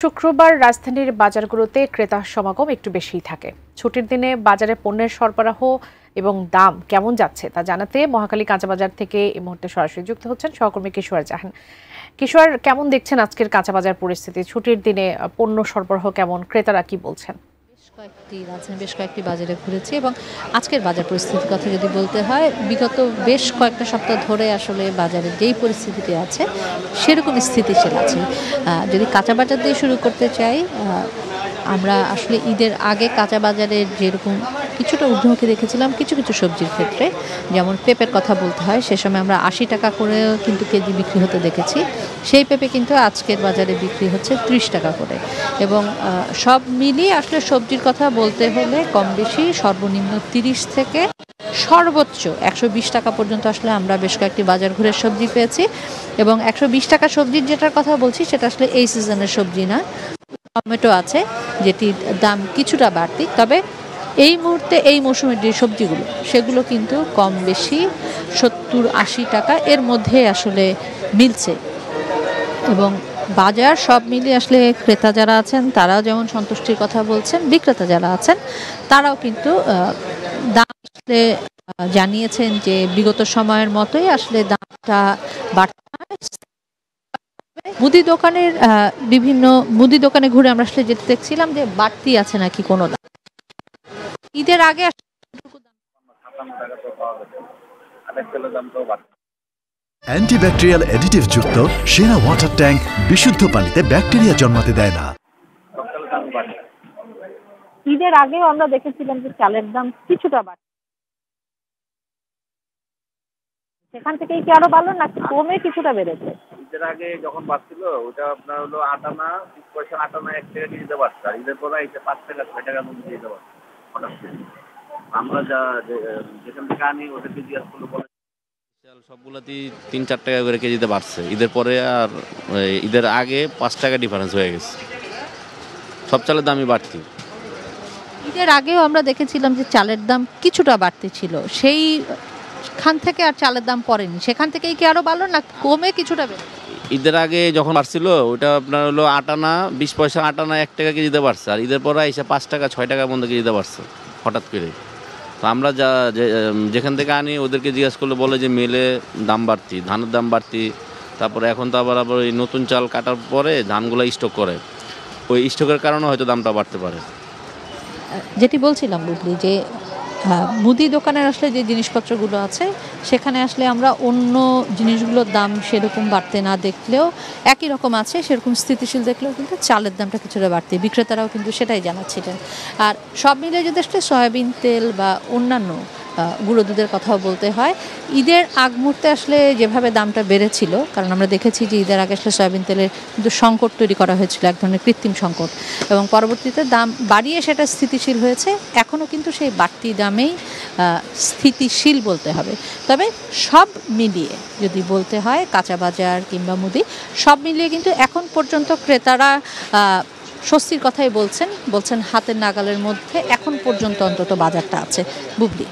শুক্রবার রাজধানীর বাজারগুলোতে ক্রেতা সমাগম একটু বেশিই থাকে। ছুটির দিনে বাজারে পণ্যের সরবরাহ এবং দাম কেমন যাচ্ছে তা জানাতে মহাখালী কাঁচাবাজার থেকে এই মুহূর্তে সরাসরি যুক্ত হচ্ছেন সহকর্মী কিশোর জাহান। কিশোর, কেমন দেখছেন আজকের কাঁচাবাজার পরিস্থিতি? ছুটির দিনে পণ্য সরবরাহ কেমন, ক্রেতারা কি বলছেন? বেশ কয়েকটি বাজারে ঘুরেছি এবং আজকের বাজার পরিস্থিতির কথা যদি বলতে হয়, বিগত বেশ কয়েকটা সপ্তাহ ধরে আসলে বাজারে যেই পরিস্থিতিটি আছে সেরকম স্থিতিশীল আছে। যদি কাঁচা বাজার দিয়ে শুরু করতে চাই, আমরা আসলে ঈদের আগে কাঁচা বাজারের যেরকম কিছুটা ঊর্ধ্বমুখী দেখেছিলাম কিছু কিছু সবজির ক্ষেত্রে, যেমন পেঁপের কথা বলতে হয়, সে সময় আমরা ৮০ টাকা করেও কিন্তু কেজি বিক্রি হতে দেখেছি। সেই পেঁপে কিন্তু আজকের বাজারে বিক্রি হচ্ছে ৩০ টাকা করে। এবং সব মিলিয়ে আসলে সবজির কথা বলতে হলে কম বেশি সর্বনিম্ন ৩০ থেকে সর্বোচ্চ ১২০ টাকা পর্যন্ত আসলে আমরা বেশ কয়েকটি বাজার ঘুরে সবজি পেয়েছি। এবং ১২০ টাকা সবজির যেটার কথা বলছি সেটা আসলে এই সিজনের সবজি না। টমেটো আছে যেটির দাম কিছুটা বাড়তি, তবে এই মুহূর্তে এই মৌসুমের যে সবজিগুলো সেগুলো কিন্তু কম বেশি ৭০-৮০ টাকা এর মধ্যে আসলে মিলছে। এবং বাজার সব মিলিয়ে আসলে ক্রেতা যারা আছেন তারাও যেমন সন্তুষ্টির কথা বলছেন, বিক্রেতা যারা আছেন তারাও কিন্তু দাম আসলে জানিয়েছেন যে বিগত সময়ের মতোই আসলে দামটা বাড়তে হয়। মুদি দোকানের বিভিন্ন মুদি দোকানে ঘুরে আমরা আসলে যেতে দেখছিলাম যে বাড়তি আছে নাকি কোনো দাম। ঈদের আগে অ্যান্টিব্যাকটেরিয়াল অ্যাডিটিভ যুক্ত সেরা ওয়াটার ট্যাঙ্ক বিশুদ্ধ পানিতে ব্যাকটেরিয়া জন্মাতে দেয় না। ঈদের আগেও আমরা দেখেছিলাম যে চালের দাম কিছুটা বাড়ে, সেখান থেকেই কি আরো বাড়লো নাকি কমে কিছুটা বেড়েছে? ঈদের আগে যখন বাড়ছিল ওটা আপনার হলো ৮ আনা ২০ পয়সা ৮ আনা ১ টাকা দিতে পারছে, আর ঈদের পরে এসে ৫ টাকা ৬ টাকার মধ্যে দিতে পারছে হঠাৎ করে। আমরা যেখান থেকে আনি ওদেরকে জিজ্ঞাসা করলে বলে সবগুলোতেই ৩-৪ টাকা করে কেজিতে বাড়ছে। ঈদের পরে আর ঈদের আগে ৫ টাকা ডিফারেন্স হয়ে গেছে, সব চালের দামই বাড়তি। ঈদের আগেও আমরা দেখেছিলাম যে চালের দাম কিছুটা বাড়তি ছিল, সেইখান থেকে আর চালের দাম পড়েনি, সেখান থেকেই কি আরো বাড়লো না কমে কিছুটা বেড়ে? ঈদের আগে যখন বাড়ছিল ওটা আপনার হলো ৮ আনা ২০ পয়সা ৮ আনা ১ টাকা কেজিতে বাড়ছে, আর ঈদের পরে এসে ৫ টাকা ৬ টাকার মধ্যে কেজিতে বাড়ছে হঠাৎ করে। তো আমরা যেখান থেকে আনি ওদেরকে জিজ্ঞাসা করলে বলে যে মেলে দাম বাড়তি, ধানের দাম বাড়তি। তারপরে এখন তো আবার ওই নতুন চাল কাটার পরে ধানগুলো স্টক করে, ওই স্টকের কারণে হয়তো দামটা বাড়তে পারে। যেটি বলছিলাম বুবলি, যে মুদি দোকানের আসলে যে জিনিসপত্রগুলো আছে সেখানে আসলে আমরা অন্য জিনিসগুলোর দাম সেরকম বাড়তে না দেখলেও একই রকম আছে সেরকম স্থিতিশীল দেখলেও কিন্তু চালের দামটা কিছুটা বাড়তে, বিক্রেতারাও কিন্তু সেটাই জানাচ্ছিলেন। আর সব মিলিয়ে যদি আসলে সয়াবিন তেল বা অন্যান্য গুঁড়ো দুধের কথাও বলতে হয়, ঈদের আগ মুহূর্তে আসলে যেভাবে দামটা বেড়েছিল, কারণ আমরা দেখেছি যে ঈদের আগে আসলে সয়াবিন তেলের কিন্তু সংকট তৈরি করা হয়েছিল, এক ধরনের কৃত্রিম সংকট, এবং পরবর্তীতে দাম বাড়িয়ে সেটা স্থিতিশীল হয়েছে। এখনও কিন্তু সেই বাড়তি দামেই স্থিতিশীল বলতে হবে। তবে সব মিলিয়ে যদি বলতে হয় কাঁচা বাজার কিংবা মুদি সব মিলিয়ে কিন্তু এখন পর্যন্ত ক্রেতারা স্বস্তির কথাই বলছেন হাতের নাগালের মধ্যে এখন পর্যন্ত অন্তত বাজারটা আছে। বুবলি।